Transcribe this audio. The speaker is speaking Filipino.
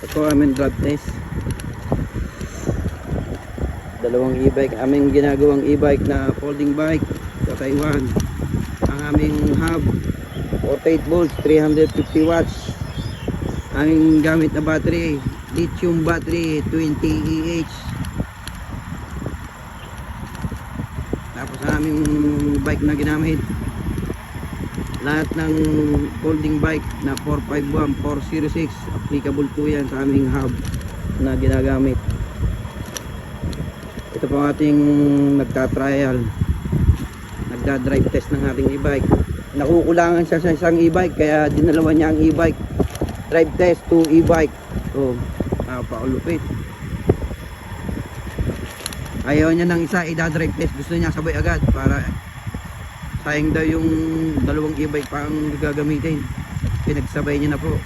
Ito aming drop test. Dalawang e-bike, aming ginagawang e-bike na folding bike sa Taiwan. Ang aming hub 48 volts, 350 watts. Aming gamit na battery, lithium battery 20 EH. Tapos ang aming bike na ginamit, lahat ng folding bike na 451, 406, applicable po yan sa aming hub na ginagamit. Ito po ating nagta-trial, nagda-drive test ng ating e-bike. Nakukulangan siya sa isang e-bike, kaya dinalawa niya ang e-bike. Drive test to e-bike. So, napakalupit. Ayaw niya ng isa i-drive test, gusto niya sabay agad para sayang daw yung dalawang e-bike pa ang gagamitin. Pinagsabay niya na po.